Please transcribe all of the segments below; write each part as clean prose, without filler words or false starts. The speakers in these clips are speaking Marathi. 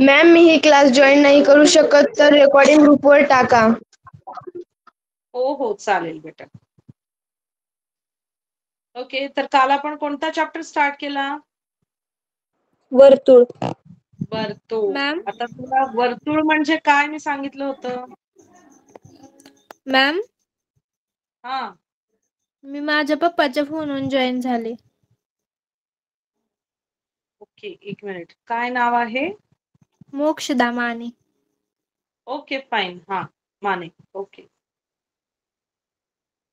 मॅम मी ही क्लास जॉईन नाही करू शकत तर रेकॉर्डिंग ग्रुपवर टाका. हो हो चालेल बेटा. ओके, तर काल आपण कोणता चॅप्टर स्टार्ट केला? वर्तुळ. वर्तुळ. मॅम आता तुला वर्तुळ म्हणजे काय मी सांगितलं होतं? मॅम हा, मी माझ्या पप्पाच्या फोनवरून जॉईन झाले. ओके, एक मिनिट. काय नाव आहे? मोक्षदा माने. Okay fine. हा, माने. ओके.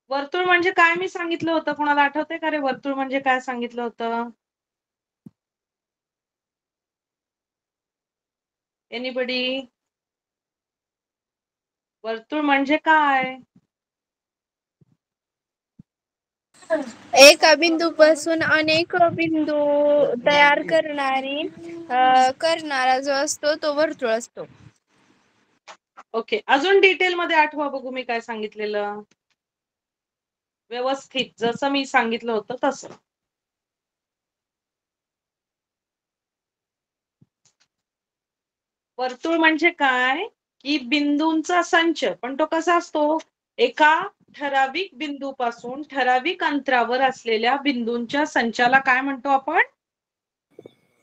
वर्तुळ म्हणजे काय मी सांगितलं होतं? कोणाला आठवतंय का रे वर्तुळ म्हणजे काय सांगितलं होतं? एनीबडी? वर्तुळ म्हणजे काय? एका बिंदूपासून अनेक बिंदू तयार करणारा जो असतो तो वर्तुळ असतो. ओके, अजून डिटेल मध्ये आठवा बघू मी काय सांगितलेलं. व्यवस्थित जसं मी सांगितलं होतं तसं. वर्तुळ म्हणजे काय की बिंदूंचा संच, पण तो कसा असतो? एका ठराविक बिंदूपासून ठराविक अंतरावर असलेल्या बिंदूंच्या संचाला काय म्हणतो आपण?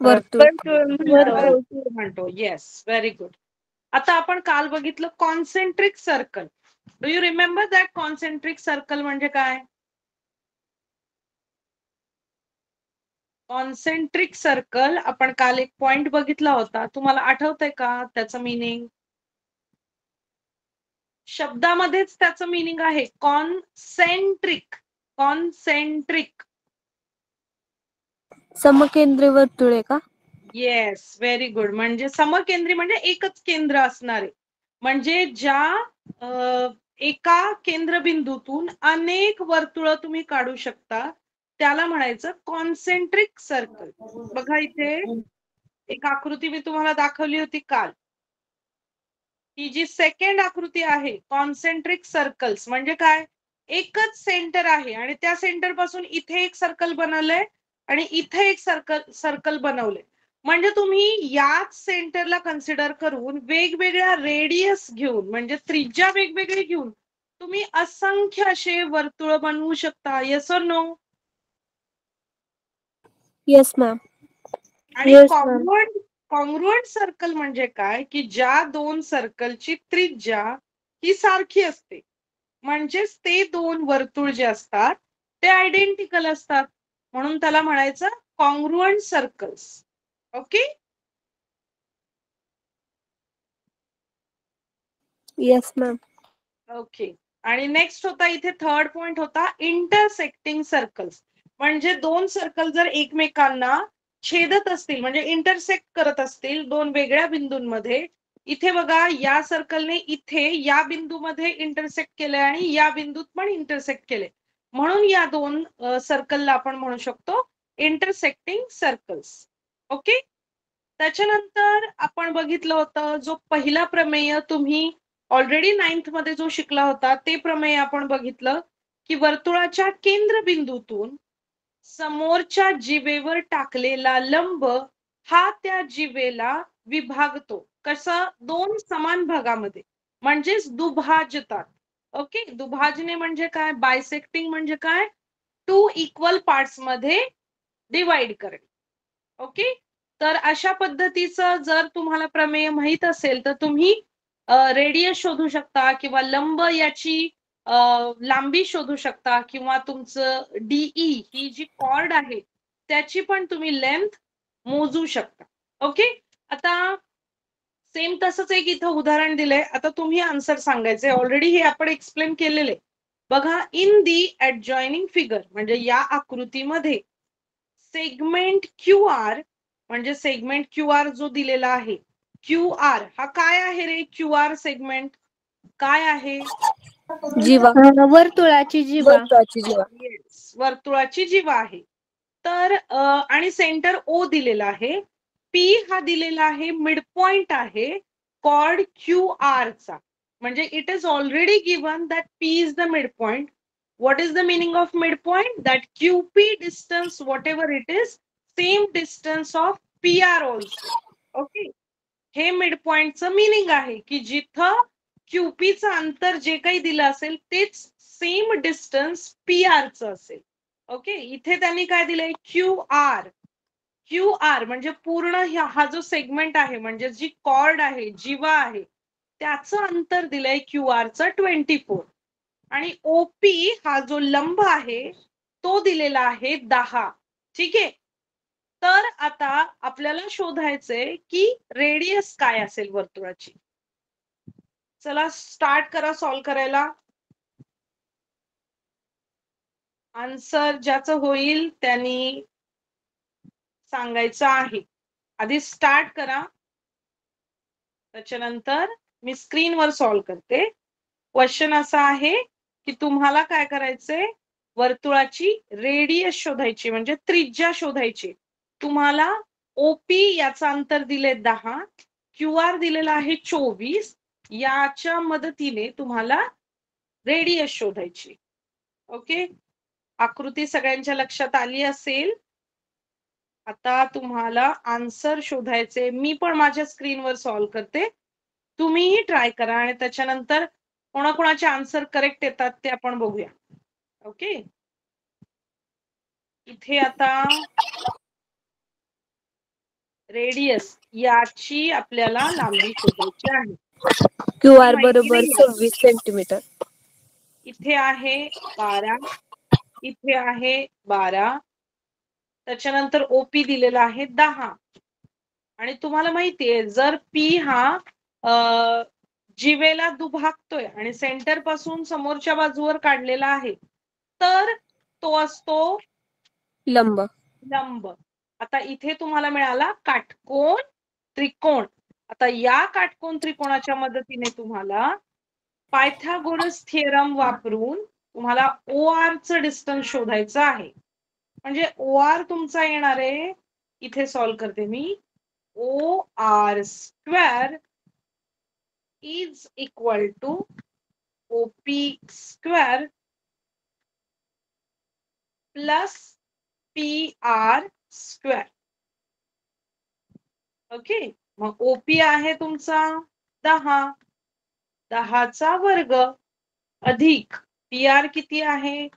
वर्तुळ. वर्तुळ म्हणतो. Yes, very good. आता आपण काल बघितलं concentric circle. Do you remember that concentric circle म्हणजे काय? कॉन्सेंट्रिक सर्कल आपण काल एक पॉइंट बघितला होता. तुम्हाला आठवतंय का त्याचं मीनिंग? शब्दामध्येच त्याचं मीनिंग आहे कॉन्सेंट्रिक. कॉन्सेंट्रिक. समकेंद्री वर्तुळ आहे का? Yes, very good. म्हणजे समकेंद्री म्हणजे एकच केंद्र असणारे. म्हणजे ज्या एका केंद्रबिंदूतून अनेक वर्तुळ तुम्ही काढू शकता त्याला म्हणायचं कॉन्सेंट्रिक सर्कल. बघा इथे एक आकृती मी तुम्हाला दाखवली होती काल. ही जी सेकंड आकृती आहे कॉन्सेंट्रिक सर्कल्स म्हणजे काय? एकच सेंटर आहे आणि त्या सेंटर पासून इथे एक सर्कल बनवलंय आणि इथे एक सर्कल बनवलंय. म्हणजे तुम्ही याच सेंटरला कन्सिडर करून वेगवेगळ्या रेडियस घेऊन म्हणजे त्रिज्या वेगवेगळी घेऊन तुम्ही असंख्य असे वर्तुळ बनवू शकता. Yes or no? Yes ma'am. आणि कॉन्ग्रुएंट सर्कल म्हणजे काय की ज्या दोन सर्कलची त्रिज्या ही सारखी असते. म्हणजेच ते दोन वर्तुळ जे असतात ते आयडेंटिकल असतात. म्हणून त्याला म्हणायचं congruent circles. Okay. Yes ma'am. Okay. आणि नेक्स्ट होता इथे थर्ड पॉइंट होता इंटरसेक्टिंग सर्कल्स. म्हणजे दोन सर्कल जर एकमेकांना छेदत असतील म्हणजे इंटरसेक्ट करत असतील दोन वेगळ्या बिंदूंमध्ये. इथे बघा या सर्कलने इथे या बिंदूमध्ये इंटरसेक्ट केलंय आणि या बिंदूत पण इंटरसेक्ट केले. म्हणून या दोन सर्कलला आपण म्हणू शकतो इंटरसेक्टिंग सर्कल्स. ओके. त्याच्यानंतर आपण बघितलं होतं जो पहिला प्रमेय तुम्ही ऑलरेडी 9th मध्ये जो शिकला होता ते प्रमेय आपण बघितलं की वर्तुळाच्या केंद्रबिंदूतून समोरच्या जीवेवर टाकलेला लंब हा त्या जीवेला विभागतो. कसं? दोन समान भागामध्ये म्हणजेच दुभाजतात. ओके. दुभाजने म्हणजे काय? बायसेक्टिंग म्हणजे काय? टू इक्वल पार्ट्स मध्ये डिवाइड करणे. ओके. तर अशा पद्धतीचं जर तुम्हाला प्रमेय माहित असेल तर तुम्ही रेडियस शोधू शकता किंवा लंब याची लांबी शोधू शकता किंवा तुमचं डीई ही जी कॉर्ड आहे त्याची पण तुम्ही लेंथ मोजू शकता. ओके. आता सेम तसंच एक इथं उदाहरण दिलंय. आता तुम्ही आन्सर सांगायचे. ऑलरेडी हे आपण एक्सप्लेन केलेले. बघा इन दी ऍडजॉइनिंग फिगर म्हणजे या आकृतीमध्ये सेगमेंट क्यू आर म्हणजे सेगमेंट क्यू आर जो दिलेला आहे क्यू आर हा काय आहे रे? क्यू आर सेगमेंट काय आहे? जीवा. वर्तुळाची जीवा. येस, वर्तुळाची जीवा आहे. तर आणि सेंटर ओ दिलेला आहे. पी हा दिलेला आहे मिड पॉइंट आहे कॉर्ड क्यू आर चा. म्हणजे it is already given that P is the mid point. What is the meaning of midpoint? That QP distance, whatever it is, same distance of PR also. Okay. हे मिड पॉइंटचं मिनिंग आहे की जिथं क्यूपीचं अंतर जे काही दिलं असेल तेच सेम डिस्टन्स पी आरचं असेल. ओके, इथे त्यांनी काय दिलंय क्यू आर. क्यू आर म्हणजे पूर्ण हा जो सेगमेंट आहे म्हणजे जी कॉर्ड आहे, जीवा आहे, त्याचं अंतर दिलंय क्यू आरचं 24 आणि ओपी हा जो लंब आहे तो दिलेला आहे 10. ठीक आहे, तर आता आपल्याला शोधायचंय की रेडियस काय असेल वर्तुळाची. चला स्टार्ट करा सॉल्व करायला. आन्सर ज्याचं होईल त्यांनी सांगायचं आहे. आधी स्टार्ट करा, त्याच्यानंतर मी स्क्रीनवर सॉल्व करते. क्वेश्चन असा आहे की तुम्हाला काय करायचंय, वर्तुळाची रेडियस शोधायची म्हणजे त्रिज्या शोधायची. तुम्हाला ओपी याचं अंतर दिले 10, क्यू आर दिलेला आहे 24, याच्या मदतीने तुम्हाला रेडियस शोधायची. ओके, आकृती सगळ्यांच्या लक्षात आली असेल. आता तुम्हाला आन्सर शोधायचे. मी पण माझ्या स्क्रीनवर सॉल्व करते, तुम्हीही ट्राय करा आणि त्याच्यानंतर कोणाकोणाचे आन्सर करेक्ट येतात ते आपण बघूया. ओके, इथे आता रेडियस याची आपल्याला लांबी शोधायची आहे. क्यू ती आर माहिती बरोबर नाहीये. 26 सेंटीमीटर. इथे आहे 12, इथे आहे 12, त्याच्यानंतर ओपी दिलेला आहे 10 आणि तुम्हाला माहितीये जर पी हा जीवेला दुभागतोय आणि सेंटर पासून समोरच्या बाजूवर काढलेला आहे तर तो असतो लंब. लंब. आता इथे तुम्हाला मिळाला काटकोन त्रिकोण. आता या काटकोन त्रिकोणाच्या मदतीने तुम्हाला पायथागोरस थिअरम वापरून तुम्हाला ओ आर चं डिस्टन्स शोधायचं आहे. म्हणजे ओ आर तुमचा येणार आहे, इथे सॉल्व करते मी, O R square is equal to OP square plus P R square. Okay, मग ओपी आहे तुमचा 10, 10चा वर्ग अधिक पी आर किती आहे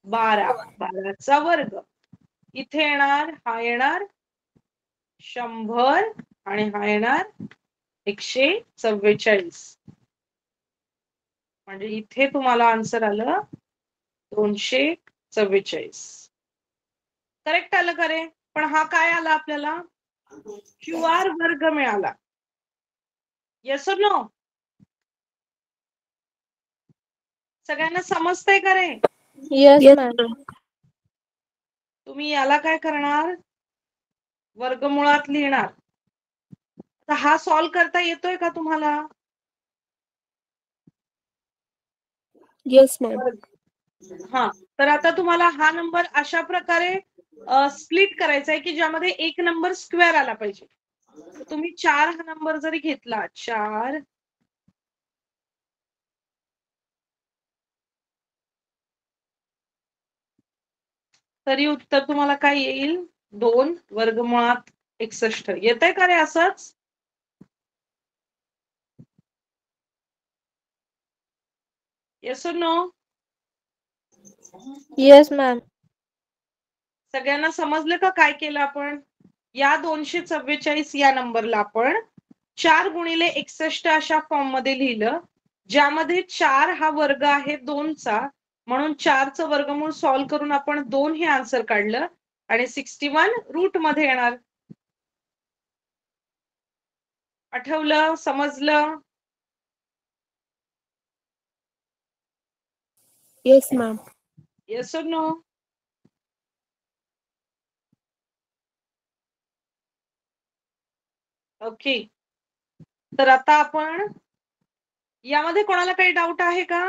12, 12चा वर्ग. इथे येणार, हा येणार 100 आणि हा येणार 144. म्हणजे इथे तुम्हाला आन्सर आलं 244. करेक्ट आलं का रे? पण हा काय आला आपल्याला, क्यू आर वर्ग मिळाला. Yes or no? सगळ्यांना समजतंय का रे? Yes ma'am. तुम्ही याला काय करणार, वर्गमुळात लिहिणार. तर हा सॉल्व करता येतोय का तुम्हाला? Yes ma'am. हा, तर आता तुम्हाला हा नंबर अशा प्रकारे स्प्लिट करायचा आहे की ज्यामध्ये एक नंबर स्क्वेअर आला पाहिजे. तुम्ही 4 हा नंबर जरी घेतला, 4, तरी उत्तर तुम्हाला काय येईल, 2 वर्गमुळात 61. येतंय का रे असंच? Yes or no? Yes ma'am. सगळ्यांना समजलं का काय केलं आपण? या 244 या नंबरला आपण 4 गुणिले 61 अशा फॉर्म मध्ये लिहिलं, ज्यामध्ये 4 हा वर्ग आहे 2चा, म्हणून 4चं वर्गमूळ सॉल्व करून आपण 2 हे आन्सर काढलं आणि 61 रूट मध्ये येणार. आठवलं, समजलं? Yes ma'am. Yes or no? Okay, तर आता आपण यामध्ये कोणाला काही डाऊट आहे का?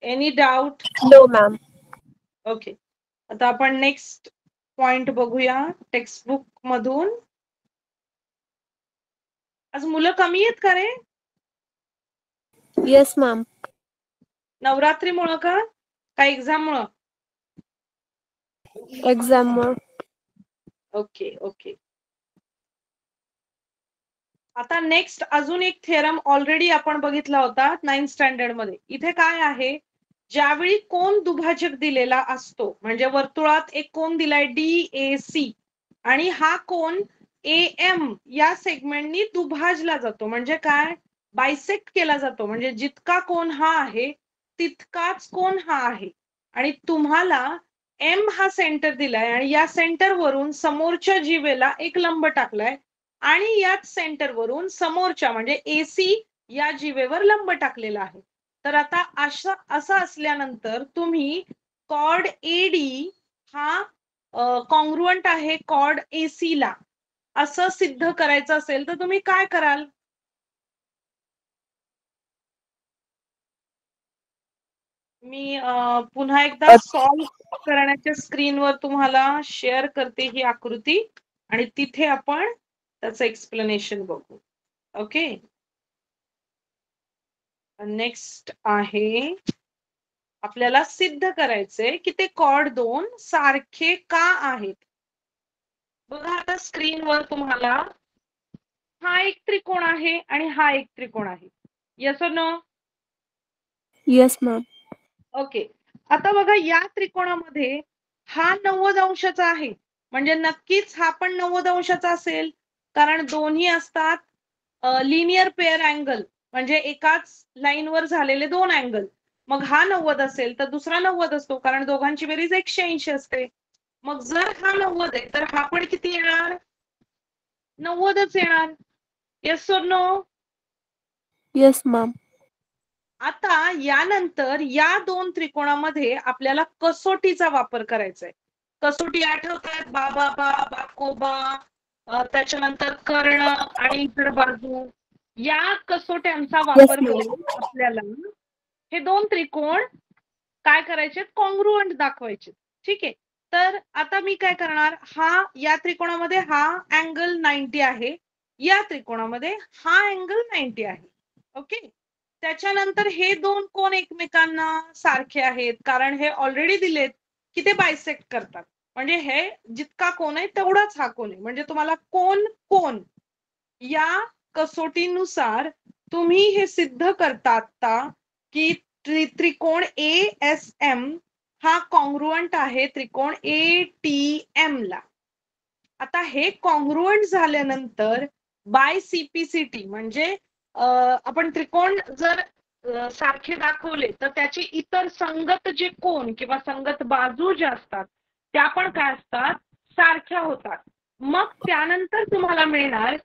Any doubt? No ma'am. Okay, आता आपण नेक्स्ट पॉइंट बघूया टेक्स्टबुक मधून. आज मुलं कमी आहेत का रे? Yes ma'am. नवरात्रीमुळं का एक्झाम मुळे? एक्झाम. Okay okay. आता नेक्स्ट अजून एक थेरम ऑलरेडी आपण बघितला होता 9th स्टँडर्ड मध्ये. इथे काय आहे, ज्यावेळी कोन दुभाजक दिलेला असतो, म्हणजे वर्तुळात एक कोन दिलाय DAC आणि हा कोन AM या सेगमेंटनी दुभाजला जातो. म्हणजे काय, बायसेक्ट केला जातो. म्हणजे जितका कोन हा आहे तितकाच कोन हा आहे. आणि तुम्हाला M हा सेंटर दिलाय आणि या सेंटर वरून समोरच्या जीवेला एक लंब टाकलाय आणि याच सेंटर वरून समोरच्या म्हणजे AC या जीवेवर लंब टाकलेला आहे. तर आता असं असल्यानंतर तुम्ही कॉर्ड AD हा कॉन्ग्रुएंट आहे कॉर्ड AC ला, असं सिद्ध करायचं असेल तर तुम्ही काय कराल? मी पुन्हा एकदा सॉल्व करण्याच्या स्क्रीनवर तुम्हाला शेअर करते ही आकृती आणि तिथे आपण त्याचं एक्सप्लेनेशन बघू. ओके. नेक्स्ट आहे, आपल्याला सिद्ध करायचंय की ते कॉर्ड दोन सारखे का आहेत. बघा आता स्क्रीनवर तुम्हाला हा एक त्रिकोण आहे आणि हा एक त्रिकोण आहे. Yes or no? Yes ma'am. Okay. आता बघा या त्रिकोणामध्ये हा 90 अंशाचा आहे, म्हणजे नक्कीच हा पण 90 अंशाचा असेल, कारण दोन्ही असतात लिनियर पेअर अँगल, म्हणजे एकाच लाईनवर झालेले दोन अँगल. मग हा 90 असेल तर दुसरा 90 असतो, कारण दोघांची बेरीज 180 असते. मग जर हा 90 आहे तर हा पण किती येणार? 90च येणार. Yes or no? Yes ma'am. आता यानंतर या दोन त्रिकोणामध्ये आपल्याला कसोटीचा वापर करायचा आहे. कसोटी आठवतात, बाकोबा, त्याच्यानंतर कर्ण आणि इतर बाजू. या कसोट्यांचा वापर करून आपल्याला हे दोन त्रिकोण काय करायचे, कॉन्ग्रुएंट दाखवायचे. ठीक आहे. तर आता मी काय करणार, हा या त्रिकोणामध्ये हा अँगल 90 आहे, या त्रिकोणामध्ये हा अँगल 90 आहे. ओके. त्याच्यानंतर हे दोन कोण एकमेकांना सारखे आहेत, कारण हे ऑलरेडी दिलेत की ते बायसेक्ट करतात. म्हणजे हे जितका कोण आहे तेवढाच हा कोण आहे. म्हणजे तुम्हाला कोण या कसोटीनुसार तुम्ही हे सिद्ध करता की त्रिकोण ASM हा कॉन्ग्रुएंट आहे त्रिकोण ATM ला. आता हे कॉन्ग्रुएंट झाल्यानंतर बाय CPCT म्हणजे आपण त्रिकोण जर सारखे दाखवले तर त्याचे इतर संगत जे कोन किंवा संगत बाजू ज्या असतात त्या पण काय असतात, सारख्या होतात. मग त्यानंतर तुम्हाला मिळणार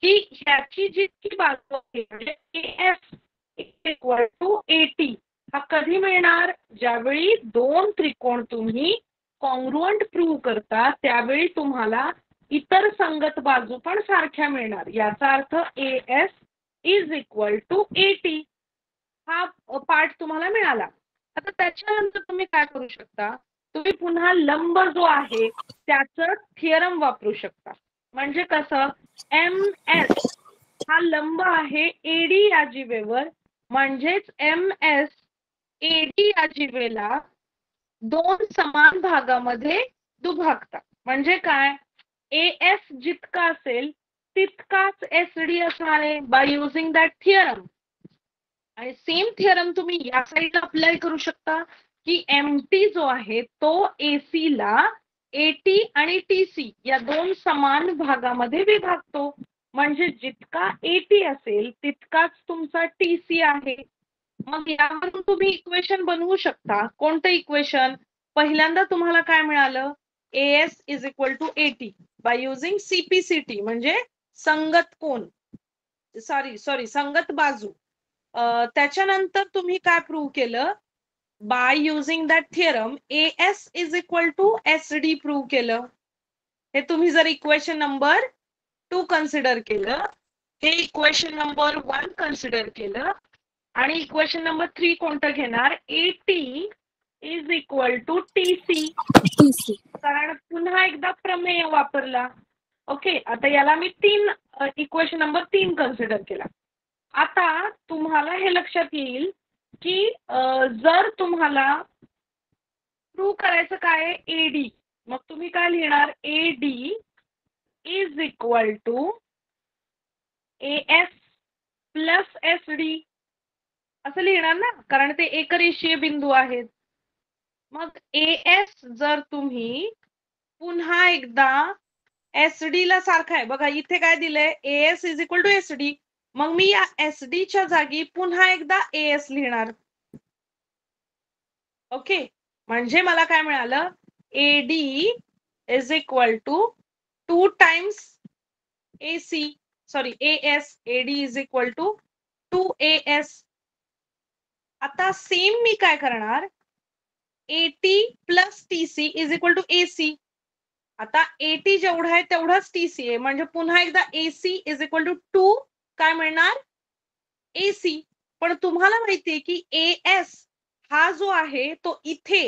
की ह्याची जी बाजू आहे म्हणजे AF = AT हा कधी मिळणार, ज्यावेळी दोन त्रिकोण तुम्ही कॉन्ग्रुएंट प्रूव्ह करता त्यावेळी तुम्हाला इतर संगत बाजू पण सारख्या मिळणार. याचा अर्थ AS = AT हा पार्ट तुम्हाला मिळाला. आता त्याच्यानंतर तुम्ही काय करू शकता, तुम्ही पुन्हा लंब जो आहे त्याचं थिअरम वापरू शकता. म्हणजे कसं, MS हा लंब आहे AD या जीवेवर, म्हणजेच MS AD या जीवेला दोन समान भागामध्ये दुभागतात. म्हणजे काय, AS जितका असेल तितकाच SD असणार आहे बाय युजिंग दॅट थिअरम. आणि सेम थिअरम तुम्ही या साईडला अप्लाय करू शकता की MT जो आहे तो AC ला AT आणि TC या दोन समान भागामध्ये विभागतो. म्हणजे जितका AT असेल तितकाच तुमचा TC आहे. मग यावरून तुम्ही इक्वेशन बनवू शकता. कोणतं इक्वेशन? पहिल्यांदा तुम्हाला काय मिळालं, AS = AT by using CPCT म्हणजे संगत कोन, सॉरी संगत बाजू. त्याच्यानंतर तुम्ही काय प्रूव्ह केलं, by using that theorem AS = SD prove केलं. हे तुम्ही जर इक्वेशन नंबर 2 कन्सिडर केलं, हे इक्वेशन नंबर 1 कन्सिडर केलं आणि इक्वेशन नंबर 3 कोणतं घेणार, AT = TC, कारण पुन्हा एकदा प्रमेय वापरला. ओके. आता याला मी इक्वेशन नंबर 3 कन्सिडर केला. आता तुम्हाला हे लक्षात येईल की जर तुम्हाला प्रूव्ह करायचं काय AD मग तुम्ही काय लिहिणार? AD is equal to AS plus SD असं लिहिणार ना, कारण ते एकरेषीय बिंदू आहेत. मग AS जर तुम्ही पुन्हा एकदा SD ला सारखा आहे बघा, इथे काय दिलंय? AS is equal to SD. मग मी या SD च्या जागी पुन्हा एकदा AS लिहिणार. ओके, म्हणजे मला काय मिळालं? AD is equal to 2 times AC, sorry AS. AD is equal to 2AS. आता सेम मी काय करणार? AT plus TC is equal to AC. आता AT जेवढा आहे तेवढाच TC आहे, म्हणजे पुन्हा एकदा AC इज इक्वल टू 2 काय मिळणार? AC. पण तुम्हाला माहितीये की AS हा जो आहे तो इथे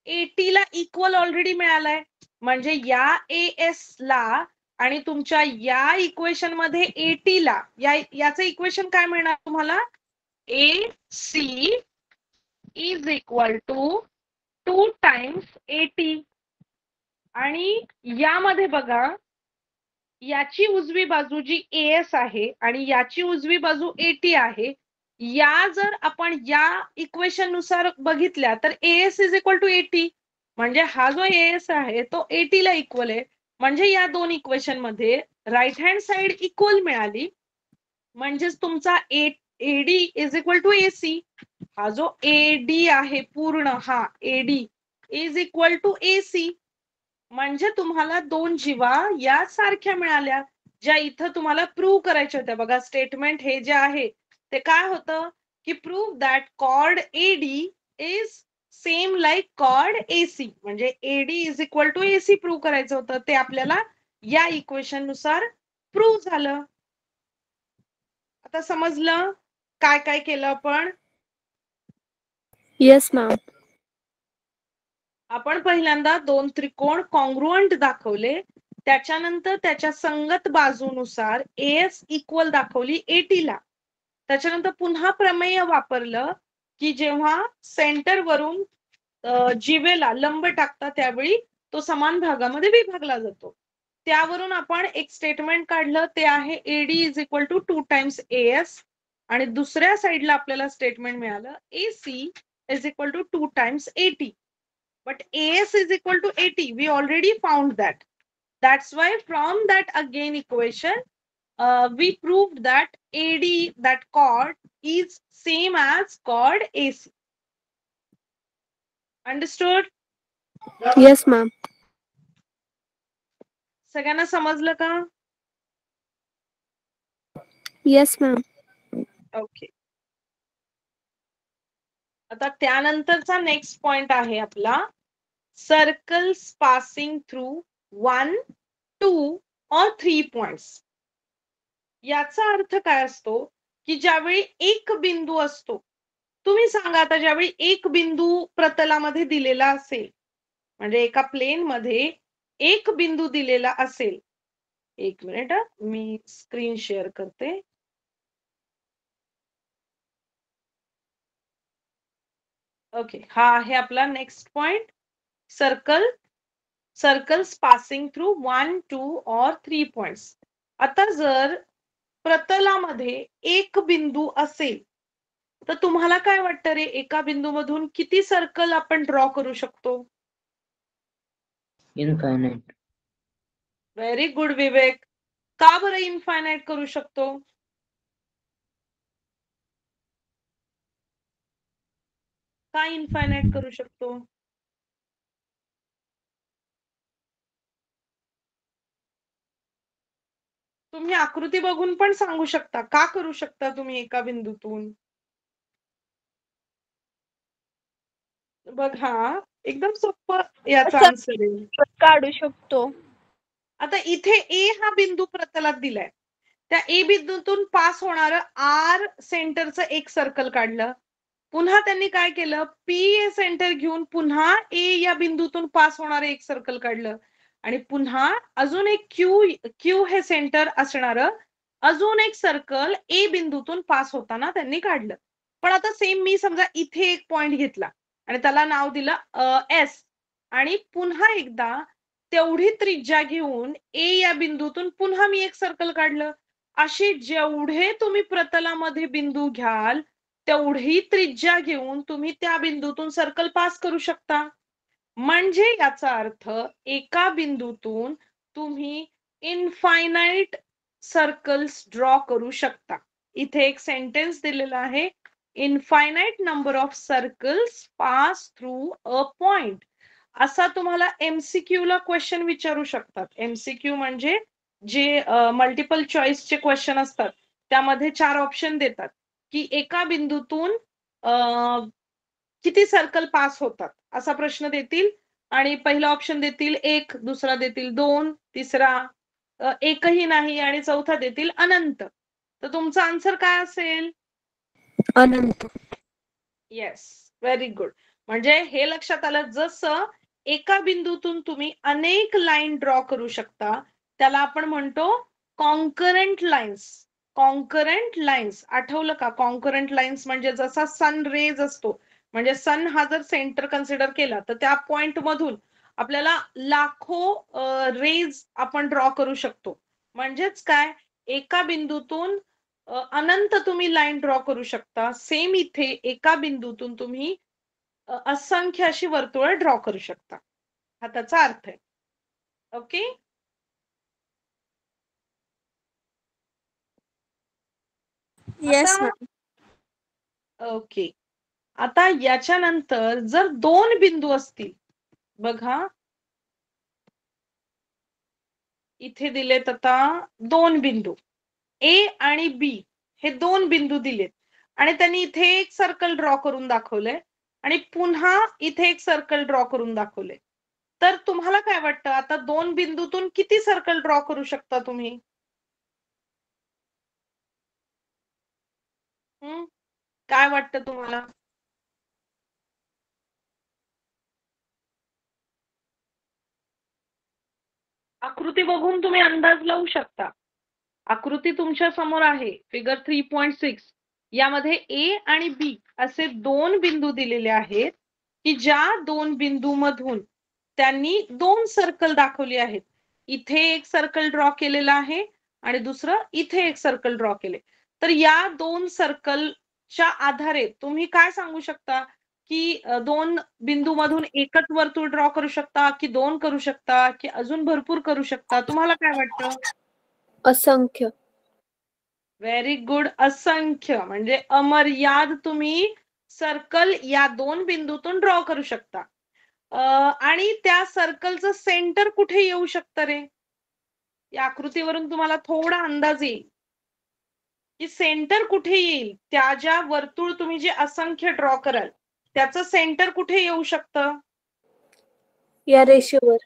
AT ला इक्वल ऑलरेडी मिळालाय, म्हणजे या AS ला आणि तुमच्या या इक्वेशन मध्ये AT ला याचं इक्वेशन काय मिळणार तुम्हाला? AC is equal to 2 times AT. आणि यामध्ये बघा, याची उजवी बाजू जी AS आहे आणि याची उजवी बाजू AT आहे, या जर आपण या इक्वेशन नुसार बघितल्या तर AS is equal to AT, म्हणजे हा जो AS आहे तो AT ला इक्वल आहे. म्हणजे या दोन इक्वेशन मध्ये राईट हँड साइड इक्वल मिळाली, म्हणजेच तुमचा AD is equal to AC. हा जो AD आहे पूर्ण, हा AD is equal to AC. म्हणजे तुम्हाला दोन जीवा या सारख्या मिळाल्या, ज्या इथं तुम्हाला प्रूव्ह करायच्या होत्या. बघा स्टेटमेंट हे जे आहे ते काय होतं की prove that chord AD is same like chord AC. म्हणजे AD is equal to AC prove करायचं होतं, ते आपल्याला या इक्वेशन नुसार प्रूव्ह झालं. आता समजलं काय काय केलं आपण? Yes ma'am. आपण पहिल्यांदा दोन त्रिकोण कॉन्ग्रुअंट दाखवले, त्याच्यानंतर त्याच्या संगत बाजूनुसार AS इक्वल दाखवली AT ला. त्याच्यानंतर पुन्हा प्रमेय वापरलं की जेव्हा सेंटर वरून जीवेला लंब टाकता त्यावेळी तो समान भागामध्ये विभागला जातो. त्यावरून आपण एक स्टेटमेंट काढलं, ते आहे AD is equal to 2 times AS. आणि दुसऱ्या साईडला आपल्याला स्टेटमेंट मिळालं AC is equal to 2 times AT. But AS is equal to AT. We already found that. That's why from that again equation, we proved that AD, that chord, is same as chord AC. Understood? Yes ma'am. सगळ्यांना समजलं का? Yes ma'am. ओके. आता त्यानंतरचा नेक्स्ट पॉइंट आहे आपला circles passing through 1, 2 or 3 points. याचा अर्थ काय असतो की ज्यावेळी एक बिंदू असतो, तुम्ही सांगा आता, ज्यावेळी एक बिंदू प्रतलामध्ये दिलेला असेल, म्हणजे एका प्लेन मध्ये एक बिंदू दिलेला असेल. एक मिनिट, मी स्क्रीन शेअर करते. ओके, हा आहे आपला next point, circles passing through 1, 2 or 3 points. आता जर प्रतलामध्ये एक बिंदू असेल तर तुम्हाला काय वाटतं रे, एका बिंदूमधून किती सर्कल आपण ड्रॉ करू शकतो? इनफायनाइट. व्हेरी गुड विवेक. का बरं इनफायनाइट करू शकतो? का इनफायनाइट करू शकतो? तुम्ही आकृती बघून पण सांगू शकता का करू शकता तुम्ही एका बिंदूतून. बघा एकदम सोपं याचा आन्सर आहे. काढू शकतो. आता इथे A हा बिंदू प्रतलात दिलाय, त्या A बिंदूतून पास होणार R सेंटरचं एक सर्कल काढलं. पुन्हा त्यांनी काय केलं, P सेंटर घेऊन पुन्हा A या बिंदूतून पास होणारे एक सर्कल काढलं. आणि पुन्हा अजून एक Q हे सेंटर असणार अजून एक सर्कल A बिंदूतून पास होताना त्यांनी काढलं. पण आता सेम मी समजा इथे एक पॉइंट घेतला आणि त्याला नाव दिलं S. आणि पुन्हा एकदा तेवढी त्रिज्या घेऊन ए या बिंदूतून पुन्हा मी एक सर्कल काढलं. असे जेवढे तुम्ही प्रतलामध्ये बिंदू घ्याल तेवढी त्रिज्या घेऊन तुम्ही त्या बिंदूतून सर्कल पास करू शकता. म्हणजे याचा अर्थ एका बिंदूतून तुम्ही इनफायनाइट सर्कल्स ड्रॉ करू शकता. इथे एक सेंटेन्स दिलेला आहे, infinite number of circles pass through a point. असा तुम्हाला MCQ ला क्वेश्चन विचारू शकतात. MCQ म्हणजे जे मल्टिपल चॉईसचे क्वेश्चन असतात त्यामध्ये 4 ऑप्शन देतात की एका बिंदूतून किती सर्कल पास होतात असा प्रश्न देतील आणि पहिला ऑप्शन देतील 1, दुसरा देतील 2, तिसरा एकही नाही आणि चौथा देतील अनंत. तर तुमचा आन्सर काय असेल? अनंत. Yes, very good. म्हणजे हे लक्षात आलं, जसं एका बिंदूतून तुम्ही अनेक लाईन ड्रॉ करू शकता त्याला आपण म्हणतो कॉन्करंट लाईन्स. कॉन्करंट लाईन्स आठवलं का? कॉन्करंट लाईन्स म्हणजे जसा सन रेज असतो, म्हणजे सन हा जर सेंटर कन्सिडर केला तर त्या पॉइंट मधून आपल्याला लाखो रेज आपण ड्रॉ करू शकतो. म्हणजेच काय, एका बिंदूतून अनंत तुम्ही लाईन ड्रॉ करू शकता. सेम इथे एका बिंदूतून तुम्ही असंख्य अशी वर्तुळ ड्रॉ करू शकता. हा त्याचा अर्थ आहे. ओके. Yes ma'am. ओके. आता याच्यानंतर जर 2 बिंदू असतील, बघा इथे दिलेत आता 2 बिंदू ए आणि बी, हे 2 बिंदू दिलेत आणि त्यांनी इथे एक सर्कल ड्रॉ करून दाखवलंय आणि पुन्हा इथे एक सर्कल ड्रॉ करून दाखवले. तर तुम्हाला काय वाटतं, आता 2 बिंदूतून किती सर्कल ड्रॉ करू शकता तुम्ही? काय वाटतं तुम्हाला? आकृती बघून तुम्ही अंदाज लावू शकता. आकृती तुमच्या समोर आहे, फिगर 3.6. यामध्ये ए आणि बी असे 2 बिंदू दिलेले आहेत की ज्या 2 बिंदू मधून त्यांनी 2 सर्कल दाखवली आहेत. इथे एक सर्कल ड्रॉ केलेला आहे आणि दुसरं इथे एक सर्कल ड्रॉ केले. तर या 2 सर्कलच्या आधारे तुम्ही काय सांगू शकता की 2 बिंदू मधून एकच वर्तुळ ड्रॉ करू शकता की 2 करू शकता की अजून भरपूर करू शकता? तुम्हाला काय वाटतं? असंख्य. Very good. असंख्य म्हणजे अमर्याद तुम्ही सर्कल या 2 बिंदूतून ड्रॉ करू शकता. आणि त्या सर्कलचं सेंटर कुठे येऊ शकतं रे? या आकृतीवरून तुम्हाला थोडा अंदाज येईल की सेंटर कुठे येईल. त्या ज्या वर्तुळ तुम्ही जे असंख्य ड्रॉ कराल त्याचं सेंटर कुठे येऊ शकतं? या रेषेवर.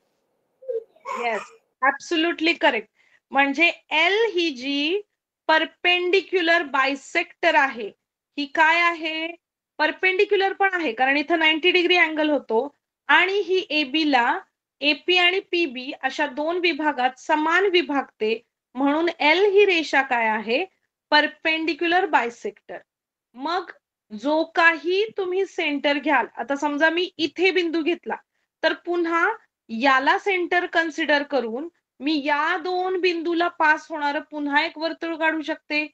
Yes, absolutely correct. म्हणजे एल ही जी परपेंडिक्युलर बायसेक्टर आहे, ही काय आहे? परपेंडिक्युलर पण आहे कारण इथं 90 डिग्री अँगल होतो आणि ही AB ला AP आणि PB अशा 2 विभागात समान विभागते. म्हणून एल ही रेषा काय आहे? Perpendicular bisector. मग जो काही तुम्ही सेंटर घ्याल, आता समजा मी इथे बिंदू घेतला तर पुन्हा याला सेंटर कन्सिडर करून मी या 2 बिंदूला पास होणार पुन्हा एक वर्तुळ काढू शकते.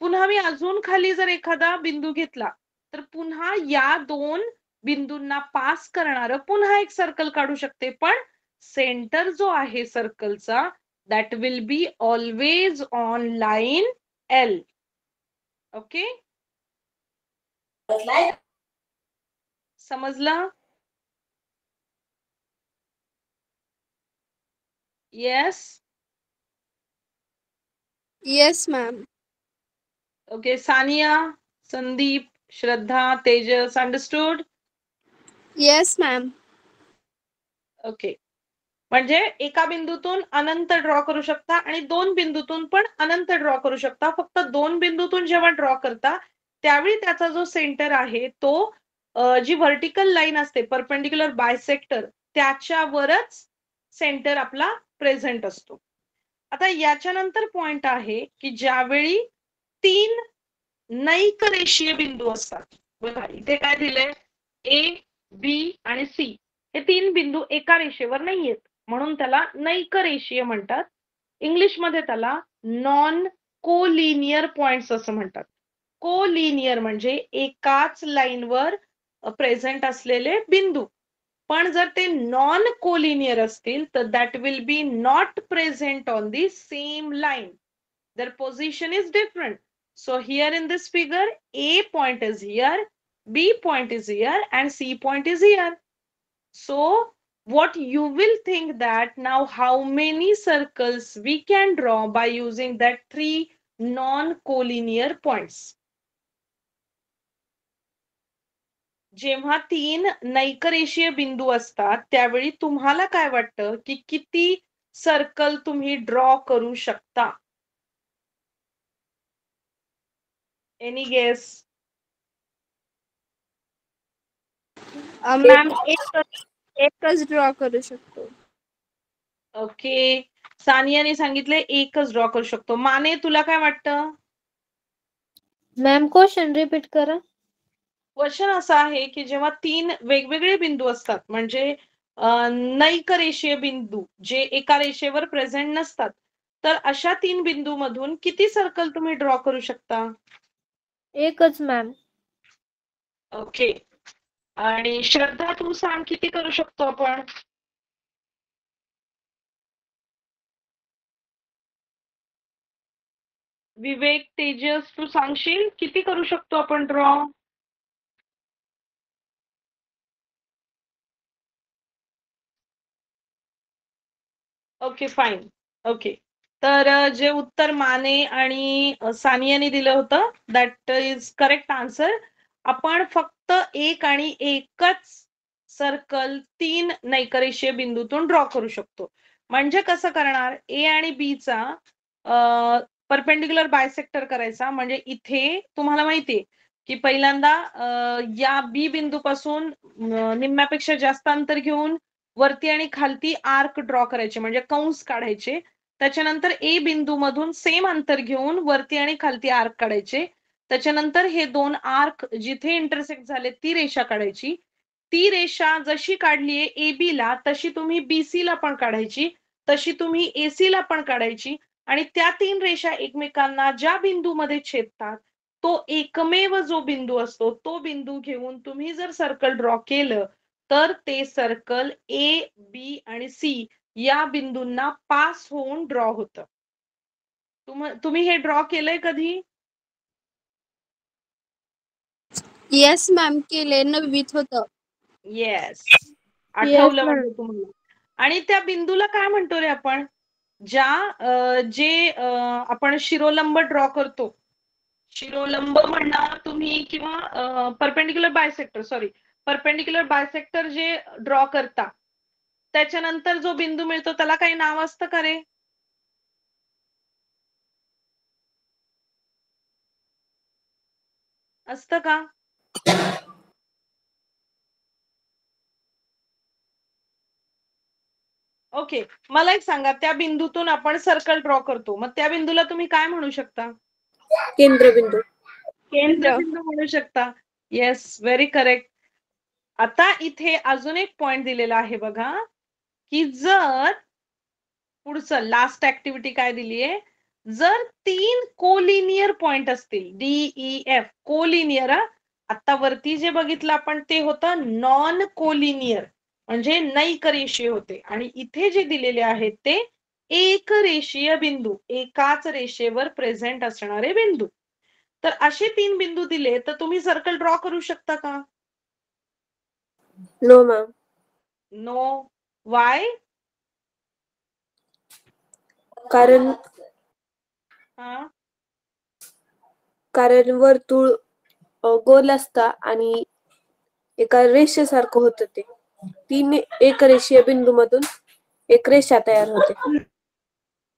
पुन्हा मी अजून खाली जर एखादा बिंदू घेतला तर पुन्हा या 2 बिंदूंना पास करणार पुन्हा एक सर्कल काढू शकते. पण सेंटर जो आहे सर्कलचा that will be always on line L. Okay, समजलं? Yes. Yes ma'am. Okay, Sania, Sandeep, Shraddha, Tejas, understood? Yes ma'am. Okay. म्हणजे एका बिंदूतून अनंत ड्रॉ करू शकता आणि 2 बिंदूतून पण अनंत ड्रॉ करू शकता. फक्त 2 बिंदूतून जेव्हा ड्रॉ करता त्यावेळी त्याचा जो सेंटर आहे तो जी व्हर्टिकल लाईन असते परपेंडिक्युलर बायसेक्टर त्याच्यावरच सेंटर आपला प्रेझेंट असतो. आता याच्यानंतर पॉइंट आहे की ज्यावेळी 3 नैक रेषीय बिंदू असतात, बघा इथे काय दिलंय, A, B आणि C. हे 3 बिंदू एका रेषेवर नाहीयेत, म्हणून त्याला नैकरेषीय म्हणतात. इंग्लिशमध्ये त्याला नॉन कोलिनियर पॉइंट्स असं म्हणतात. कोलिनियर म्हणजे एकाच लाईनवर प्रेझेंट असलेले बिंदू. पण जर ते नॉन कोलिनियर असतील तर that will B not present on the same line. Their position is different. So here in this figure, A point is here, B point is here, and C point is here. So what you will think that now how many circles we can draw by using that 3 non-collinear points. जेव्हा 3 नैकरेषीय बिंदू असतात त्यावेळी तुम्हाला काय वाटतं की किती सर्कल तुम्ही ड्रॉ करू शकता? Any guess? मॅम एकच ड्रॉ करू शकतो. ओके, सानियाने सांगितले एकच ड्रॉ करू शकतो. माने तुला काय वाटतं? मॅम क्वेश्चन रिपीट करा. क्वेश्चन असा आहे की जेव्हा 3 वेगवेगळे बिंदू असतात म्हणजे नैकरेषीय बिंदू जे एका रेषेवर प्रेझेंट नसतात, तर अशा 3 बिंदू मधून किती सर्कल तुम्ही ड्रॉ करू शकता? एकच मॅम. ओके, आणि श्रद्धा तू सांग किती करू शकतो आपण? विवेक, तेजस तू सांगशील किती करू शकतो आपण ड्रॉ? Okay fine. ओके, तर जे उत्तर माने आणि सानियाने दिलं होतं दॅट इज करेक्ट आन्सर. आपण फक्त एक आणि एकच सर्कल 3 नैकरेषीय बिंदूतून ड्रॉ करू शकतो. म्हणजे कसं करणार? ए आणि बी चा परपेंडिक्युलर बायसेक्टर करायचा. म्हणजे इथे तुम्हाला माहितीये की पहिल्यांदा या बी बिंदूपासून निम्म्यापेक्षा जास्त अंतर घेऊन वरती आणि खालती आर्क ड्रॉ करायचे म्हणजे कंस काढायचे. त्याच्यानंतर ए बिंदू मधून सेम अंतर घेऊन वरती आणि खालती आर्क काढायचे. त्याच्यानंतर हे 2 आर्क जिथे इंटरसेक्ट झाले ती रेषा काढायची. ती रेषा जशी काढलीये ए बी ला तशी तुम्ही बीसी ला पण काढायची, तशी तुम्ही एसी ला पण काढायची. आणि त्या 3 रेषा एकमेकांना ज्या बिंदूमध्ये छेदतात तो एकमेव जो बिंदू असतो तो बिंदू घेऊन तुम्ही जर सर्कल ड्रॉ केलं तर ते सर्कल ए बी आणि सी या बिंदूंना पास होऊन ड्रॉ होतं. तुम्ही हे ड्रॉ केलंय कधी? येस मॅम, केले 9वीत होतं. येस, आठवलं म्हणजे तुम्हाला. आणि त्या बिंदूला काय म्हणतो रे आपण? जे आपण शिरोलंब ड्रॉ करतो, शिरोलंब म्हणा तुम्ही किंवा परपेंडिक्युलर बायसेक्टर जे ड्रॉ करता त्याच्यानंतर जो बिंदू मिळतो त्याला काही नाव असतं का रे? असतं का? ओके, मला एक सांगा, त्या बिंदूतून आपण सर्कल ड्रॉ करतो, मग त्या बिंदूला तुम्ही काय म्हणू शकता? केंद्रबिंदू. केंद्रबिंदू म्हणू शकता. Yes, very correct. आता इथे अजून एक पॉइंट दिलेला आहे बघा की जर पुढचं लास्ट ऍक्टिव्हिटी काय दिलीये, जर 3 कोलिनियर पॉइंट असतील DEF कोलिनियर, आता वरती जे बघितलं आपण ते होतं नॉन कोलिनियर म्हणजे नैकरेषीय होते, आणि इथे जे दिलेले आहेत ते एक रेषीय बिंदू, एकाच रेषेवर प्रेझेंट असणारे बिंदू. तर असे 3 बिंदू दिले तर तुम्ही सर्कल ड्रॉ करू शकता का? No ma'am. नो. वाय? कारण वर्तुळ गोल असता आणि एका रेषेसारखं होतं ते. 3 एक रेषीय बिंदू मधून एक रेषा तयार होते.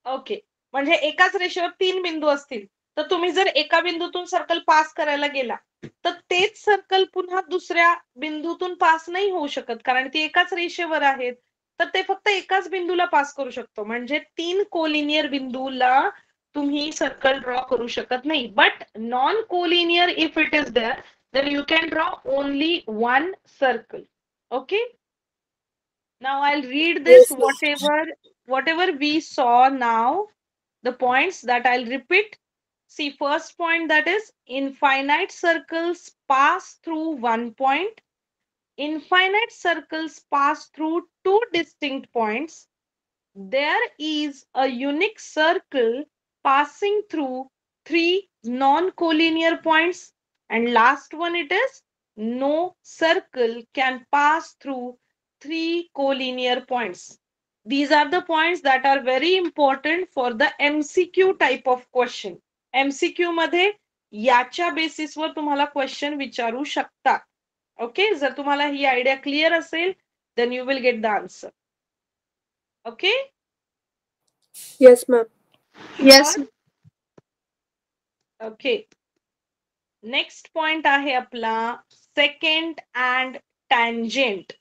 ओके, म्हणजे एकाच रेषेवर 3 बिंदू असतील तर तुम्ही जर एका बिंदूतून सर्कल पास करायला गेला तर तेच सर्कल पुन्हा दुसऱ्या बिंदूतून पास नाही होऊ शकत, कारण ती एकाच रेषेवर आहेत. तर ते फक्त एकाच बिंदूला पास करू शकतो. म्हणजे 3 कोलिनियर बिंदूला तुम्ही सर्कल ड्रॉ करू शकत नाही. But non collinear if it is there then you can draw only one circle. Okay? Now I'll read this, Yes, ma'am. whatever we saw now, the points that I'll repeat. See, first point, that is infinite circles pass through one point. Infinite circles pass through two distinct points. There is a unique circle passing through three non-collinear points. And last one, it is no circle can pass through three collinear points. These are the points that are very important for the MCQ type of question. MCQ मध्ये याच्या बेसिसवर तुम्हाला क्वेश्चन विचारू शकतात. ओके, जर तुम्हाला ही आयडिया क्लिअर असेल, then you will get the answer. Okay? Yes, ma'am. Yes. Okay, next point आहे आपला सेकंड अँड टँजेंट.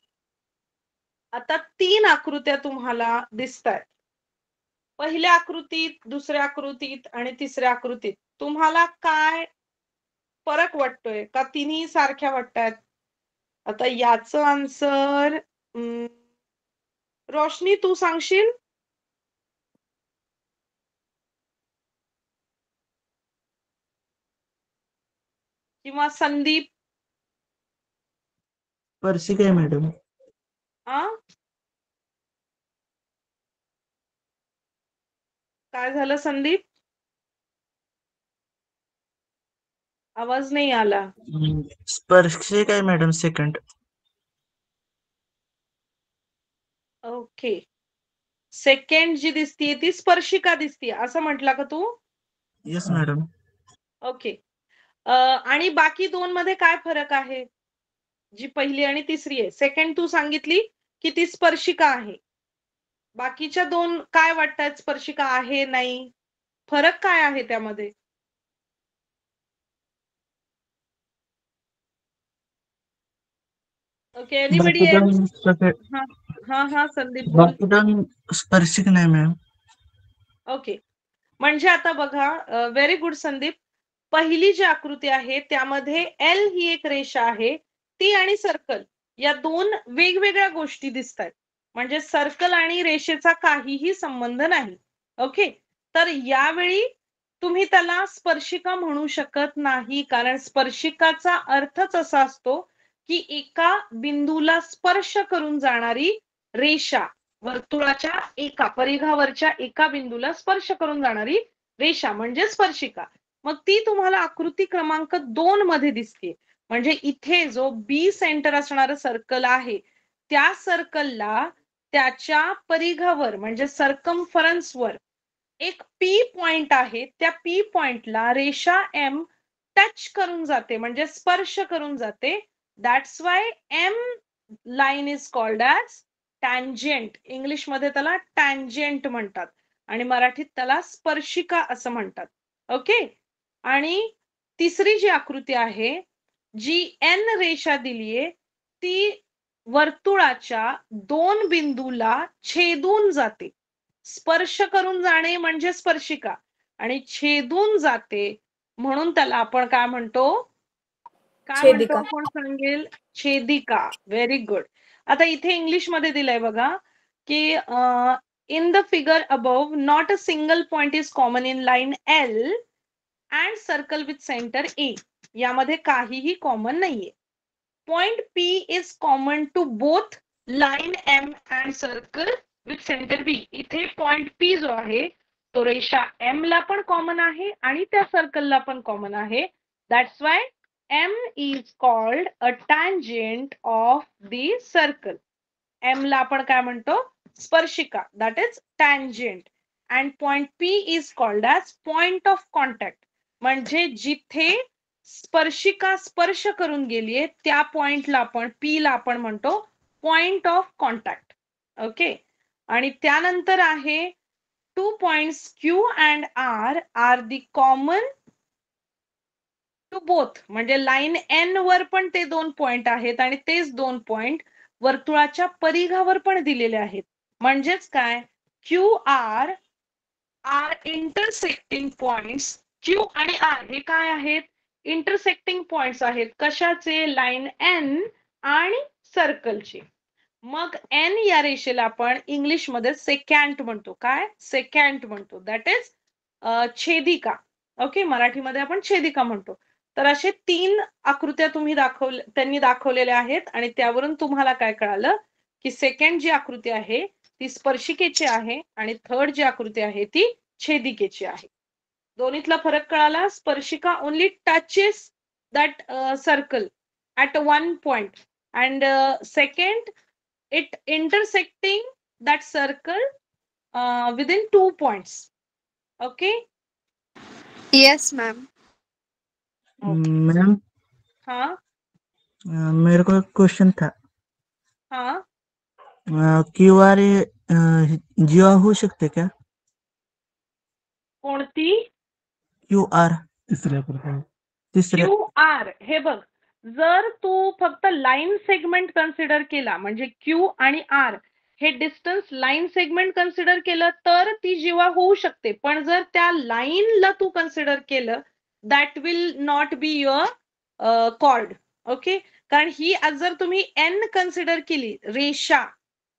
आता 3 आकृत्या तुम्हाला दिसतायत. पहिल्या आकृतीत, दुसऱ्या आकृतीत आणि तिसऱ्या आकृतीत तुम्हाला काय फरक वाटतोय का तिन्ही सारख्या वाटतायत? आता याचं आन्सर रोशनी तू सांगशील? किंवा संदीप? स्पर्शिका आहे मॅडम. आ काय झालं संदीप? आवाज नाही आला. स्पर्शिका आहे मॅडम सेकंड. ओके, सेकंड जी दिसतीये ती स्पर्शिका दिसतीये असं म्हटलं का तू? Yes madam. ओके, आणि बाकी दोन मध्ये काय फरक आहे? जी पहिली आणि तिसरी आहे, सेकंड तू सांगितली की ती स्पर्शिका आहे. बाकीच्या दोन काय वाटतात, स्पर्शिका आहे नाही? फरक काय आहे त्यामध्ये? Okay, anybody else? हा संदीप बोल. स्पर्शिक नाही मॅम. ओके, म्हणजे आता बघा, व्हेरी गुड संदीप. पहिली जी आकृती आहे त्यामध्ये एल ही एक रेषा आहे, ती आणि सर्कल या दोन वेगवेगळ्या गोष्टी दिसतात. म्हणजे सर्कल आणि रेषेचा काहीही संबंध नाही. ओके, तर यावेळी तुम्ही त्याला स्पर्शिका म्हणू शकत नाही, कारण स्पर्शिकाचा अर्थच असा असतो की एका बिंदूला स्पर्श करून जाणारी रेषा, वर्तुळाच्या एका परिघावरच्या एका बिंदूला स्पर्श करून जाणारी रेषा म्हणजे स्पर्शिका. मग ती तुम्हाला आकृती क्रमांक 2 मध्ये दिसते. म्हणजे इथे जो बी सेंटर असणारं सर्कल आहे, त्या सर्कलला त्याच्या परिघावर म्हणजे सर्कम्फरन्सवर एक पी पॉइंट आहे. त्या पी पॉइंटला रेषा एम टच करून जाते, म्हणजे स्पर्श करून जाते. That's why M line is called as tangent. English मध्ये त्याला टँजेंट म्हणतात आणि मराठीत त्याला स्पर्शिका असं म्हणतात. ओके, आणि तिसरी जी आकृती आहे, जी एन रेषा दिलीये, ती वर्तुळाच्या 2 बिंदूला छेदून जाते. स्पर्श करून जाणे म्हणजे स्पर्शिका आणि छेदून जाते म्हणून त्याला आपण काय म्हणतो? काय म्हणतो छेदिका. आपण? सांगेल छेदिका. Very good. आता इथे इंग्लिश मध्ये दिलंय बघा की in the figure above not a single point is common in line L and circle with centre A. यामध्ये काहीही कॉमन नाहीये. Point P is common to both line M and circle with centre B. इथे पॉइंट पी जो आहे तो रेषा एम ला पण कॉमन आहे आणि त्या सर्कलला पण कॉमन आहे. That's why M is called a tangent of the circle. M ला आपण काय म्हणतो? स्पर्शिका. That is tangent. And point P is called as point of contact. म्हणजे जिथे स्पर्शिका स्पर्श करून गेलीये त्या पॉइंटला आपण, P ला आपण म्हणतो पॉइंट ऑफ कॉन्टॅक्ट. ओके, आणि त्यानंतर आहे 2 points Q and R are the common to both. म्हणजे लाईन एन वर पण ते 2 पॉइंट आहेत आणि तेच 2 पॉइंट वर्तुळाच्या परिघावर पण दिलेले आहेत. म्हणजेच काय, Q R R intersecting points. Q आणि आर हे काय आहेत? इंटरसेक्टिंग पॉइंट्स आहेत. कशाचे? लाईन एन आणि सर्कलचे. मग एन या रेषेला आपण इंग्लिशमध्ये सेकॅन्ट म्हणतो. काय? सेकॅन्ट म्हणतो. That is छेदिका. ओके, मराठीमध्ये आपण छेदिका म्हणतो. तर असे 3 आकृत्या त्यांनी दाखवलेल्या आहेत आणि त्यावरून तुम्हाला काय कळालं की सेकंड जी आकृती आहे ती स्पर्शिकेची आहे आणि थर्ड जी आकृती आहे ती छेदिकेची आहे. दोन्हीतला फरक कळाला. स्पर्शिका only touches that circle at one point and second it intersecting that circle within 2 points. Okay. Yes, ma'am. Ma'am हाँ मेरे को एक क्वेश्चन था। हाँ क्यूआर जीवा होऊ शकते क्या? कोणती? क्यूआर तिसऱ्या क्यू आर. हे बघ, जर तू फक्त लाईन सेगमेंट कन्सिडर केला म्हणजे क्यू आणि आर हे डिस्टन्स लाईन सेगमेंट कन्सिडर केलं तर ती जीवा होऊ शकते. पण जर त्या लाईनला तू कन्सिडर केलं that will not be your chord. Okay, कारण ही आज जर तुम्ही एन कन्सिडर केली रेषा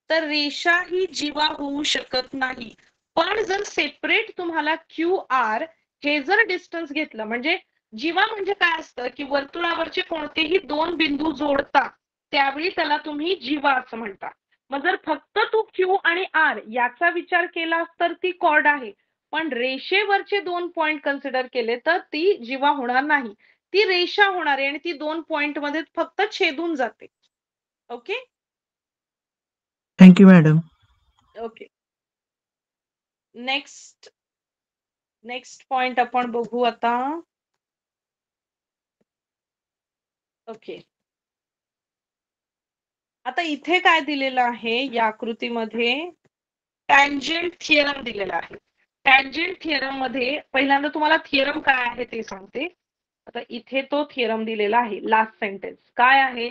तर रेषा ही जीवा होऊ शकत नाही. पण जर सेपरेट तुम्हाला क्यू आर हे जर डिस्टन्स घेतलं म्हणजे जीवा म्हणजे काय असतं की वर्तुळावरचे कोणतेही 2 बिंदू जोडता त्यावेळी त्याला तुम्ही जीवा असं म्हणता. मग जर फक्त तू क्यू आणि आर याचा विचार केला तर ती कॉर्ड आहे. पण रेषेवरचे 2 पॉइंट कन्सिडर केले तर ती जीवा होणार नाही. ती रेषा होणार आहे आणि ती 2 पॉइंट मध्ये फक्त छेदून जाते. Okay. Thank you madam. Okay, next point आपण बघू आता. ओके, आता इथे काय दिलेलं आहे या आकृतीमध्ये टँजंट थिअरम दिलेला आहे. टँजंट थिअरम मध्ये पहिल्यांदा तुम्हाला थिअरम काय आहे ते सांगते. आता इथे तो थिअरम दिलेला आहे. लास्ट सेंटेन्स काय आहे?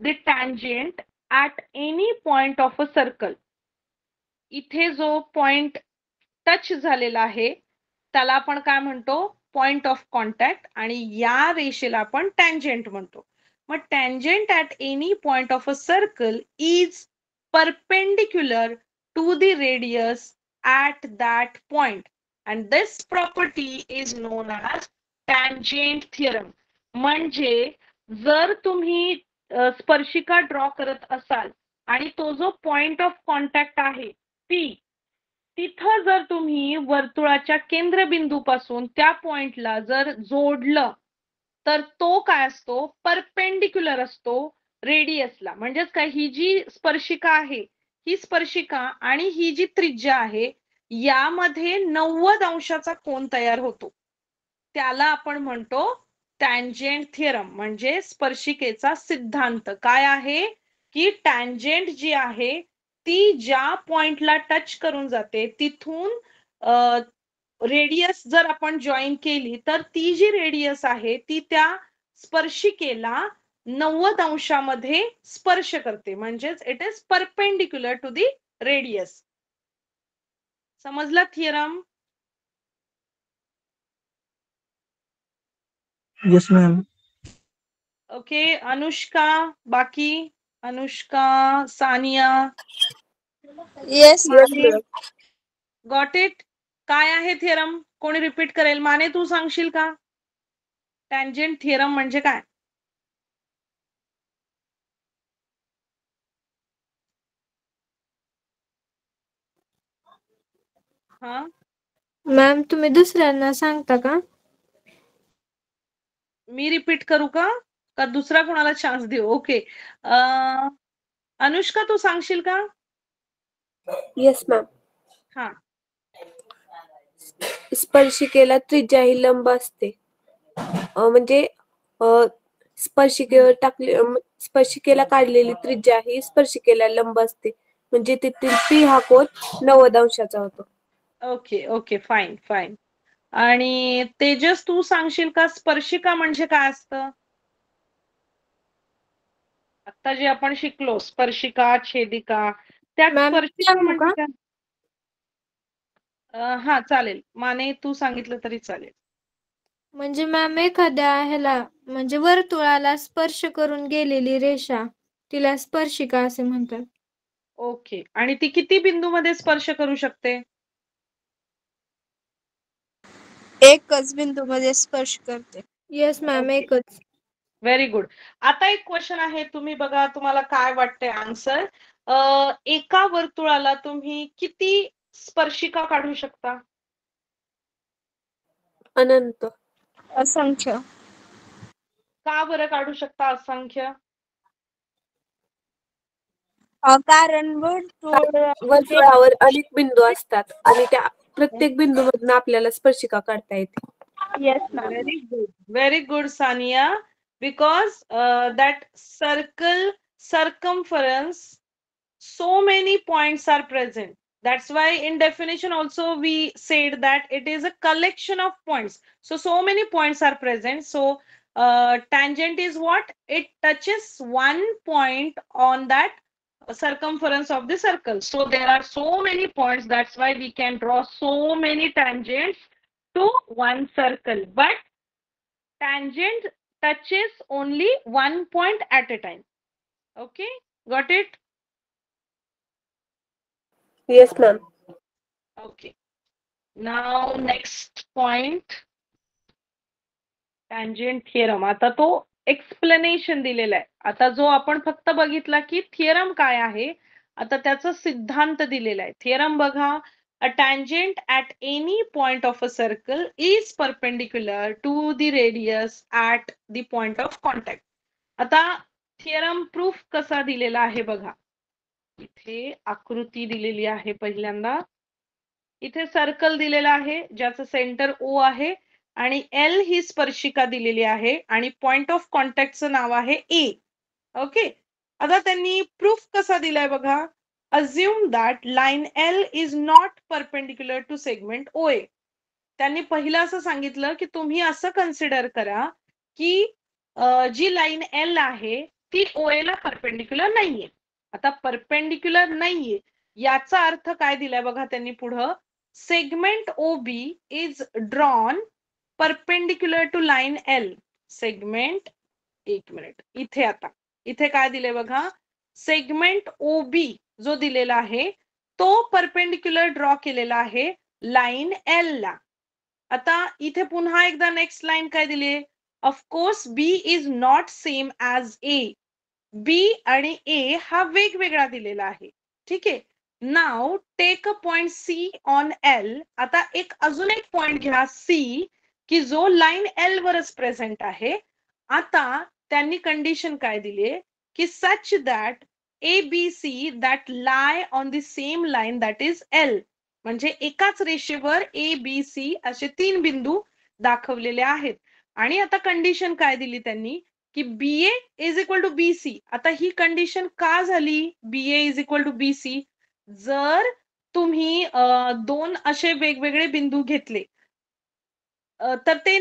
The tangent at any point of a circle. इथे जो पॉइंट टच झालेला आहे त्याला आपण काय म्हणतो? Point of contact. आणि या रेषेला आपण टँजंट म्हणतो. मग tangent at any point of a circle is perpendicular to the radius at that point and this property is known as tangent theorem. म्हणजे जर तुम्ही स्पर्शिका ड्रॉ करत असाल आणि तो जो पॉइंट ऑफ कॉन्टॅक्ट आहे पी, तिथं जर तुम्ही वर्तुळाच्या केंद्रबिंदूपासून त्या पॉइंटला जर जोडलं तर तो काय असतो? परपेंडिक्युलर असतो रेडियसला. म्हणजेच काय, ही जी स्पर्शिका आहे ही स्पर्शिका आणि ही जी त्रिज्या आहे यामध्ये 90 अंशाचा कोन तयार होतो. त्याला आपण म्हणतो टँजंट थिअरम म्हणजे स्पर्शिकेचा सिद्धांत. काय आहे की टँजंट जी आहे ती ज्या पॉइंटला टच करून जाते तिथून रेडियस जर आपण जॉईन केली तर ती जी रेडियस आहे ती त्या स्पर्शिकेला 90 अंशामध्ये स्पर्श करते. म्हणजेच it is perpendicular to the radius. समजला theorem? Yes ma'am. Okay, Anushka, बाकी Anushka, Sania, Yes, Mane, got it? काय आहे थिअरम? कोणी रिपीट करेल? माने तू सांगशील का? टँजंट थिअरम म्हणजे काय? हा, मॅम तुम्ही दुसऱ्यांना सांगता का? मी रिपीट करू का? का दुसरा कोणाला चान्स देऊ? ओके, अनुष्का तू सांगशील का? Yes ma'am. हा, स्पर्शिकेला त्रिज्या ही लंब असते. म्हणजे स्पर्शिकेला काढलेली त्रिज्या ही स्पर्शिकेला लंब असते. म्हणजे तेथील पी हा कोन 90 अंशाचा होतो. Okay okay, fine fine. आणि तेजस तू सांगशील का स्पर्शिका म्हणजे काय असतं? आता जे आपण शिकलो स्पर्शिका, छेदिका, त्या मॅम स्पर्शिका सांगू म्हणजे का? काय? हा चालेल, माने तू सांगितलं तरी चालेल. म्हणजे मॅम एखाद्या ह्याला म्हणजे वर्तुळाला स्पर्श करून गेलेली रेषा तिला स्पर्शिका असे म्हणतात. ओके. आणि ती किती बिंदूमध्ये स्पर्श करू शकते? एकच बिंदूमध्ये स्पर्श करते. Yes ma'am, Okay. एकच. Very good. आता एक क्वेश्चन आहे, तुम्ही बघा तुम्हाला काय वाटतंय आन्सर. एका वर्तुळाला तुम्ही किती स्पर्शिका काढू शकता? अनंत. असंख्य. का बरं काढू शकता असंख्य? कारण वर्तुळावर अनेक बिंदू असतात आणि त्या प्रत्येक बिंदूमधून आपल्याला स्पर्शिका काढता येते. Yes ma'am. Very good, Sania. Because that circumference, so many points are present. That's why in definition also we said that it is a collection of points. So many points are present. So tangent is what? It touches one point on that circumference of the circle. So there are so many points. That's why we can draw so many tangents to one circle. But tangent touches only one point at a time. Okay, got it? Yes ma'am. Okay. Now next point, tangent theorem. आता तो एक्सप्लेनेशन दिलेला आहे. आता जो आपण फक्त बघितला की थिअरम काय आहे, आता त्याचा सिद्धांत दिलेला आहे. थिअरम बघा, a tangent at any point of a circle is perpendicular to the radius at the point of contact. आता थिअरम प्रूफ कसा दिलेला आहे बघा. इथे आकृती दिलेली आहे पहिल्यांदा. इथे सर्कल दिलेला आहे ज्याचं सेंटर O आहे आणि L ही स्पर्शिका दिलेली आहे आणि पॉइंट ऑफ कॉन्टॅक्टचं नाव आहे A. ओके. आता त्यांनी प्रूफ कसा दिलाय बघा. Assume that line L is not perpendicular to segment OA. त्यांनी पहिलं असं सांगितलं की तुम्ही असं कन्सिडर करा की जी लाईन L आहे ती OA ला परपेंडिक्युलर नाहीये. आता परपेंडिक्युलर नाहीये याचा अर्थ काय दिलाय बघा त्यांनी पुढं. Segment OB is drawn perpendicular to line L. Segment, एक मिनिट, इथे आता इथे काय दिले बघा. सेगमेंट OB जो दिलेला आहे तो परपेंडिक्युलर ड्रॉ केलेला आहे लाईन L ला. आता इथे पुन्हा एकदा नेक्स्ट लाईन काय दिली. Of course B is not same as A. B आणि A हा वेगवेगळा दिलेला आहे. ठीक आहे. Now take a point C on L. आता एक अजून एक पॉइंट घ्या C की जो लाईन L वरच प्रेझेंट आहे. आता त्यांनी कंडिशन काय दिली की such that ABC that lie on the same line that is L. म्हणजे एकाच रेषेवर ABC असे 3 बिंदू दाखवलेले आहेत. आणि आता कंडिशन काय दिली त्यांनी की BA is equal to BC. आता ही कंडिशन का झाली BA is equal to BC. जर तुम्ही दोन असे वेगवेगळे बिंदू घेतले तर ते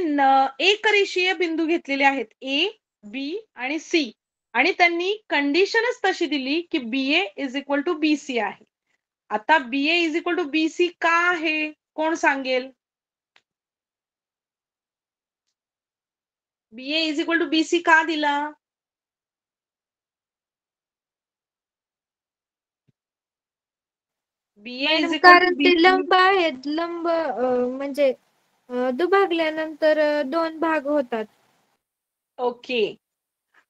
एक रेषीय बिंदू घेतलेले आहेत A, B आणि C आणि त्यांनी कंडिशनच तशी दिली की BA is equal to BC आहे. आता BA is equal to BC का आहे कोण सांगेल. BA is equal to BC का दिला. BA इज इक्वल कारण टू ते BC. लंब आहेत. लंब म्हणजे दुभागल्यानंतर 2 भाग होतात. ओके.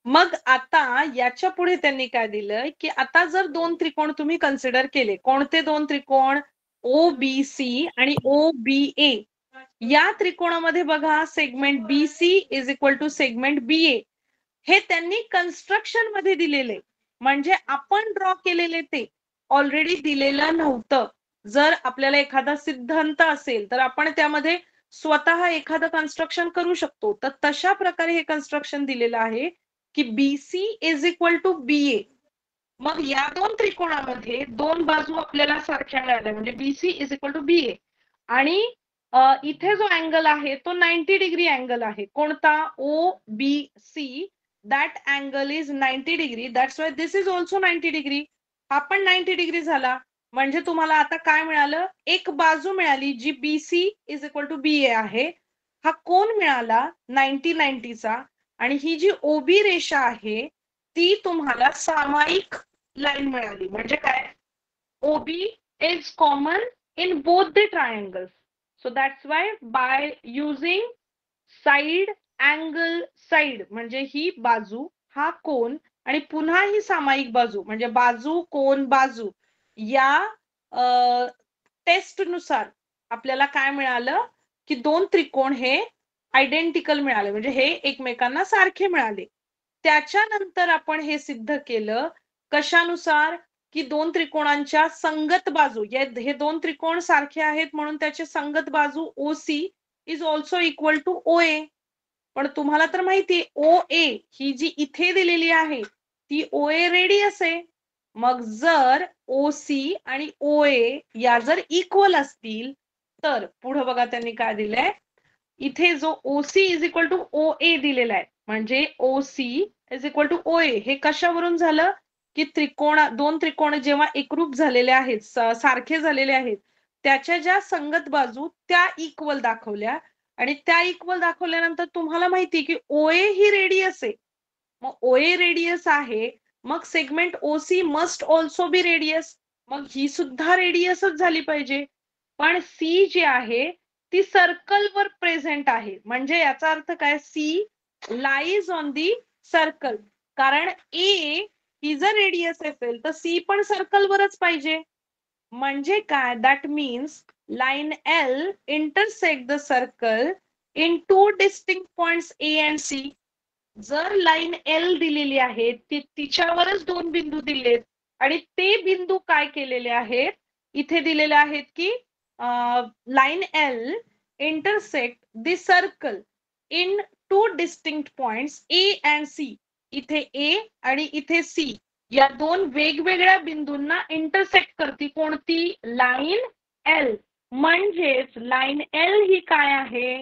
मग आता याच्या पुढे त्यांनी काय दिलं की आता जर 2 त्रिकोण तुम्ही कन्सिडर केले. कोणते 2 त्रिकोण. OBC आणि OBA. या त्रिकोणामध्ये बघा segment BC is equal to segment BA. हे त्यांनी कन्स्ट्रक्शन मध्ये दिलेले म्हणजे आपण ड्रॉ केलेले ते ऑलरेडी दिलेलं नव्हतं. जर आपल्याला एखादा सिद्धांत असेल तर आपण त्यामध्ये स्वतः एखादं कन्स्ट्रक्शन करू शकतो. तर तशा प्रकारे हे कन्स्ट्रक्शन दिलेलं आहे की BC is equal to BA. मग या 2 त्रिकोणामध्ये 2 बाजू आपल्याला सारख्या मिळाल्या म्हणजे BC is equal to BA. आणि इथे जो अँगल आहे तो 90 डिग्री अँगल आहे. कोणता OBC. That angle is 90 degree. That's why this is also 90 degree. हा पण 90 डिग्री झाला. म्हणजे तुम्हाला आता काय मिळालं. एक बाजू मिळाली जी BC is equal to BA आहे. हा कोण मिळाला 90-90 चा. आणि ही जी OB रेषा आहे ती तुम्हाला सामायिक लाईन मिळाली. म्हणजे काय OB is common in both the triangles. So that's why by using side angle side म्हणजे ही बाजू, हा कोन आणि पुन्हा ही सामायिक बाजू म्हणजे बाजू कोन बाजू या टेस्ट नुसार आपल्याला काय मिळालं की दोन त्रिकोण हे आयडेंटिकल मिळाले म्हणजे हे एकमेकांना सारखे मिळाले. त्याच्यानंतर आपण हे सिद्ध केलं कशानुसार की दोन त्रिकोणांच्या संगत बाजू हे दोन त्रिकोण सारखे आहेत म्हणून त्याचे संगत बाजू OC is also equal to OA. पण तुम्हाला तर माहिती OA ही जी इथे दिलेली आहे ती OA रेडियस आहे. मग जर OC आणि OA या जर इक्वल असतील तर पुढे बघा त्यांनी काय दिलंय इथे जो OC is equal to OA दिलेला आहे म्हणजे OC is equal to OA हे कशावरून झालं की दोन त्रिकोण जेव्हा एकरूप झालेले आहेत सारखे झालेले आहेत त्याच्या ज्या संगत बाजू त्या इक्वल दाखवल्या आणि त्या इक्वल दाखवल्यानंतर तुम्हाला माहिती की OA ही रेडियस आहे. मग OA रेडियस आहे मग segment OC must also be radius मग ही सुद्धा रेडियसच झाली पाहिजे. पण C जी आहे ती सर्कल वर प्रेझेंट आहे म्हणजे याचा अर्थ काय C lies on the circle कारण A ही जर रेडियस असेल तर C पण सर्कल वरच पाहिजे. म्हणजे काय that means line L intersect the circle in two distinct points A and C. जर लाईन L दिलेली आहे तिच्यावरच दोन बिंदू दिलेत आणि ते बिंदू काय केलेले आहेत इथे दिलेले आहेत की line L intersect the circle in two distinct points A and C. इथे A आणि इथे C या दोन वेगवेगळ्या बिंदूंना इंटरसेक्ट करते कोणती लाईन L. म्हणजेच लाईन L ही काय आहे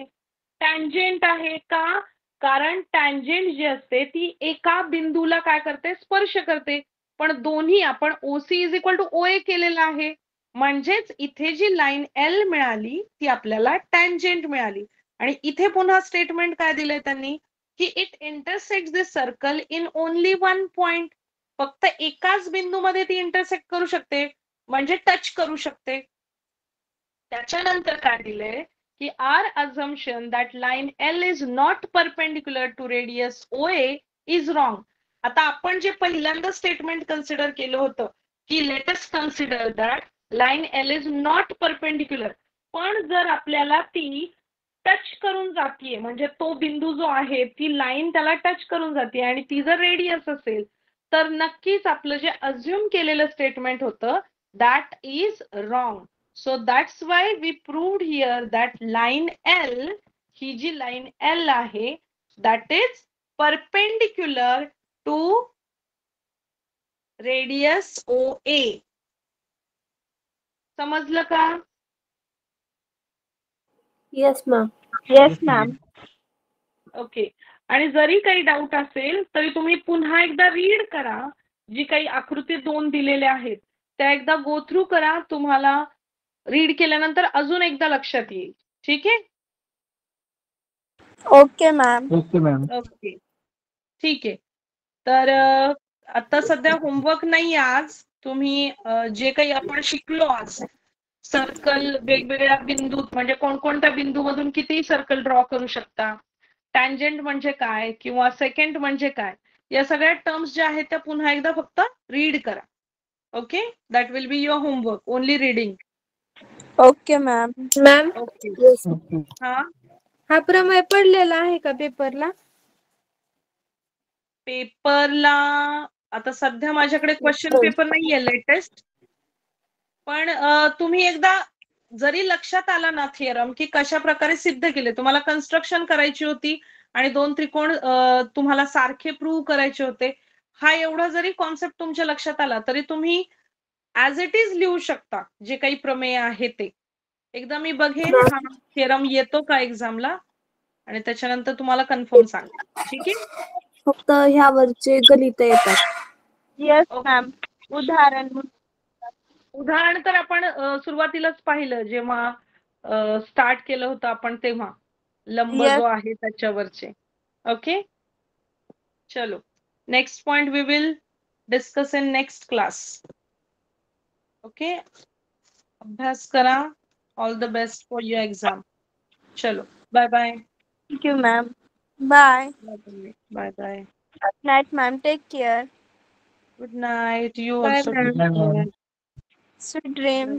टँजेंट आहे का कारण टँजेंट जी असते ती एका बिंदूला काय करते स्पर्श करते पण दोन्ही आपण OC is equal to OA केलेला आहे म्हणजेच इथे जी लाईन L मिळाली ती आपल्याला टँजेंट मिळाली. आणि इथे पुन्हा स्टेटमेंट काय दिलंय त्यांनी की it intersect the circle in only one point. फक्त एकाच बिंदूमध्ये ती इंटरसेक्ट करू शकते म्हणजे टच करू शकते. त्याच्यानंतर काय दिलंय की R assumption that line L is not perpendicular to radius OA is wrong. आता आपण जे पहिल्यांदा स्टेटमेंट कन्सिडर केलं होतं की let us consider that line L is not perpendicular. पण जर आपल्याला ती टच करून जातीये म्हणजे तो बिंदू जो आहे ती लाईन त्याला टच करून जाते आणि ती जर रेडियस असेल तर नक्कीच आपलं जे अज्युम केलेलं स्टेटमेंट होतं that is wrong. So that's why we proved here that line L he G line L आहे that is perpendicular to radius OA. समजलं का? Yes ma'am. Yes ma'am. Okay. आणि जरी काही डाऊट असेल तरी तुम्ही पुन्हा एकदा रीड करा जी काही आकृती 2 दिलेल्या आहेत त्या एकदा गो थ्रू करा तुम्हाला रीड केल्यानंतर अजून एकदा लक्षात येईल. ठीक आहे okay ma'am. Okay ma'am. Okay ठीक आहे. तर आता सध्या होमवर्क नाही आज तुम्ही जे काही आपण शिकलो आज सर्कल वेगवेगळ्या बिंदूत म्हणजे कोणकोणत्या बिंदूमधून किती सर्कल ड्रॉ करू शकता टँजेंट म्हणजे काय किंवा सेकंड म्हणजे काय या सगळ्या टर्म्स ज्या आहेत त्या पुन्हा एकदा फक्त रीड करा. Okay that will be your homework only reading. Okay ma'am. Ma'am okay. हा हा प्रमेय पडलेला आहे का पेपरला? पेपरला आता सध्या माझ्याकडे क्वेश्चन पेपर नाहीये लेटेस्ट पण तुम्ही एकदा जरी लक्षात आला ना थिअरम की कशा प्रकारे सिद्ध केले तुम्हाला कन्स्ट्रक्शन करायची होती आणि दोन त्रिकोण तुम्हाला सारखे प्रूव्ह करायचे होते हा एवढा जरी कॉन्सेप्ट तुमच्या लक्षात आला तरी तुम्ही ऍज इट इज लिहू शकता जे काही प्रमेय आहे ते. एकदा मी बघेन हा थिअरम येतो का एक्झामला आणि त्याच्यानंतर तुम्हाला कन्फर्म सांग. ठीक आहे फक्त ह्यावरचे गणित येतात. Yes ma'am. उदाहरण तर आपण सुरुवातीलाच पाहिलं जेव्हा स्टार्ट केलं होतं आपण तेव्हा लंब Yes. जो आहे त्याच्यावरचे. ओके चलो next point we will discuss in next class. Okay, अभ्यास करा. All the best for your exam. चलो, bye bye. Thank you, ma'am. Bye. Bye bye. Night, ma'am. Take care. Good night. You bye also. Ma'am. Sweet dream.